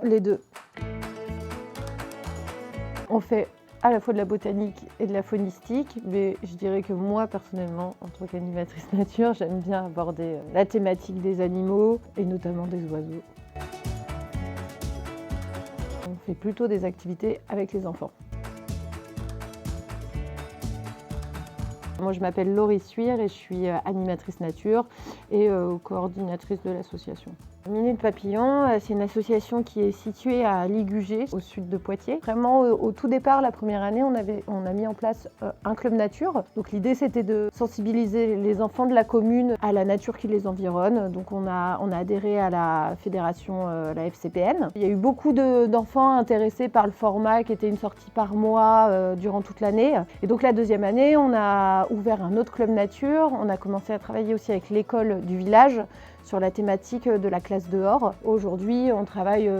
Les deux. On fait à la fois de la botanique et de la faunistique, mais je dirais que moi, personnellement, en tant qu'animatrice nature, j'aime bien aborder la thématique des animaux et notamment des oiseaux. On fait plutôt des activités avec les enfants. Moi, je m'appelle Laurie Suire et je suis animatrice nature et coordinatrice de l'association. Minute Papillon, c'est une association qui est située à Ligugé, au sud de Poitiers. Vraiment, au tout départ, la première année, on a mis en place un club nature. Donc l'idée, c'était de sensibiliser les enfants de la commune à la nature qui les environne. Donc on a adhéré à la fédération, la FCPN. Il y a eu beaucoup d'enfants intéressés par le format qui était une sortie par mois durant toute l'année. Et donc la deuxième année, on a ouvert un autre club nature. On a commencé à travailler aussi avec l'école du village sur la thématique de la classe dehors. Aujourd'hui, on travaille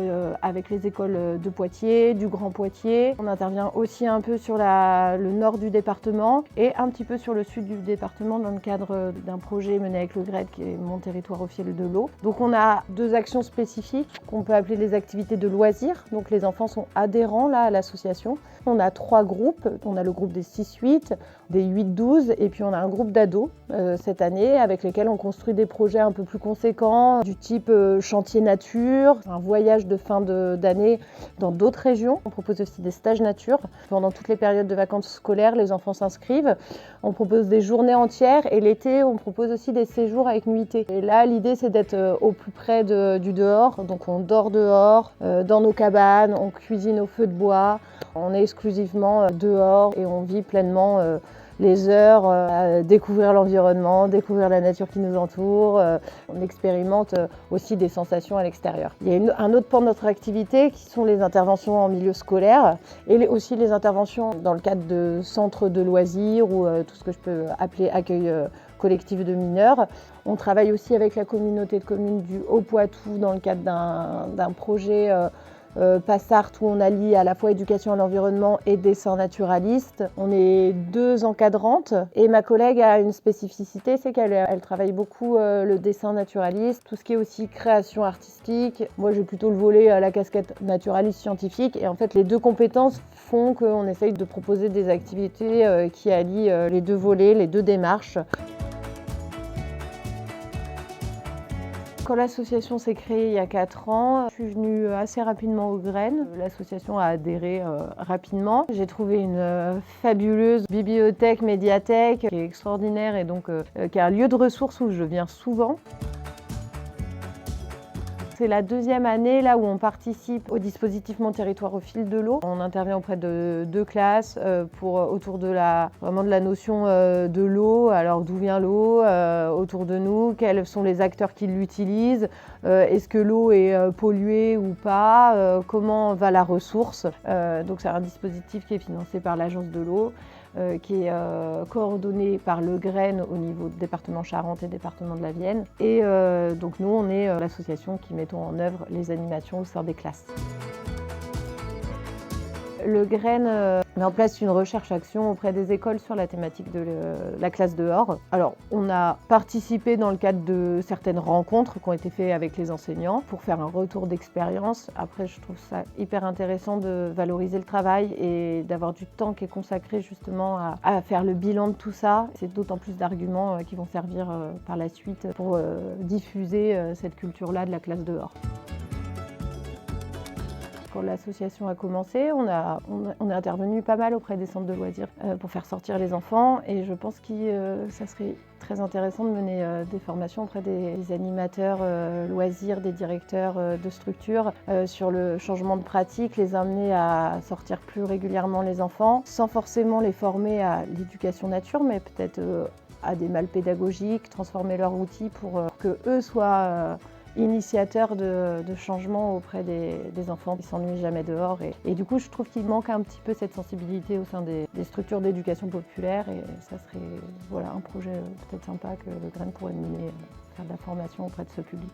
avec les écoles de Poitiers, du Grand Poitiers. On intervient aussi un peu sur le nord du département et un petit peu sur le sud du département dans le cadre d'un projet mené avec le GRED qui est Mon territoire au fil de l'eau. Donc on a deux actions spécifiques qu'on peut appeler les activités de loisirs. Donc les enfants sont adhérents là à l'association. On a 3 groupes. On a le groupe des 6-8, des 8-12 et puis on a un groupe d'ados cette année avec lesquels on construit des projets un peu plus conséquents du type chantier nature, un voyage de fin d'année dans d'autres régions. On propose aussi des stages nature. Pendant toutes les périodes de vacances scolaires, les enfants s'inscrivent. On propose des journées entières et l'été, on propose aussi des séjours avec nuitée. Et là, l'idée, c'est d'être au plus près du dehors. Donc on dort dehors, dans nos cabanes, on cuisine au feu de bois. On est exclusivement dehors et on vit pleinement les heures à découvrir l'environnement, découvrir la nature qui nous entoure. On expérimente aussi des sensations à l'extérieur. Il y a un autre pan de notre activité qui sont les interventions en milieu scolaire et aussi les interventions dans le cadre de centres de loisirs ou tout ce que je peux appeler accueil collectif de mineurs. On travaille aussi avec la communauté de communes du Haut-Poitou dans le cadre d'un projet Passart où on allie à la fois éducation à l'environnement et dessin naturaliste. On est 2 encadrantes et ma collègue a une spécificité, c'est qu'elle travaille beaucoup le dessin naturaliste, tout ce qui est aussi création artistique. Moi j'ai plutôt le volet la casquette naturaliste scientifique et en fait les deux compétences font qu'on essaye de proposer des activités qui allient les deux volets, les deux démarches. Quand l'association s'est créée il y a 4 ans, je suis venue assez rapidement aux graines. L'association a adhéré rapidement. J'ai trouvé une fabuleuse bibliothèque, médiathèque qui est extraordinaire et donc qui est un lieu de ressources où je viens souvent. C'est la 2e année là où on participe au dispositif Mon territoire au fil de l'eau. On intervient auprès de 2 classes autour de la notion de l'eau. Alors d'où vient l'eau autour de nous? Quels sont les acteurs qui l'utilisent? Est-ce que l'eau est polluée ou pas? Comment va la ressource? Donc c'est un dispositif qui est financé par l'Agence de l'eau. Qui est coordonné par le GREN au niveau du département Charente et département de la Vienne. Et donc nous, on est l'association qui mettons en œuvre les animations au sein des classes. Le GREN met en place une recherche-action auprès des écoles sur la thématique de la classe dehors. Alors, on a participé dans le cadre de certaines rencontres qui ont été faites avec les enseignants pour faire un retour d'expérience. Après, je trouve ça hyper intéressant de valoriser le travail et d'avoir du temps qui est consacré justement à faire le bilan de tout ça. C'est d'autant plus d'arguments qui vont servir par la suite pour diffuser cette culture-là de la classe dehors. Quand l'association a commencé, on est intervenu pas mal auprès des centres de loisirs pour faire sortir les enfants et je pense que ça serait très intéressant de mener des formations auprès des animateurs loisirs, des directeurs de structures sur le changement de pratique, les amener à sortir plus régulièrement les enfants sans forcément les former à l'éducation nature mais peut-être à des malles pédagogiques, transformer leurs outils pour que eux soient initiateur de changement auprès des enfants qui s'ennuient jamais dehors. Et du coup, je trouve qu'il manque un petit peu cette sensibilité au sein des structures d'éducation populaire et ça serait un projet peut-être sympa que le GREN pourrait mener, faire de la formation auprès de ce public.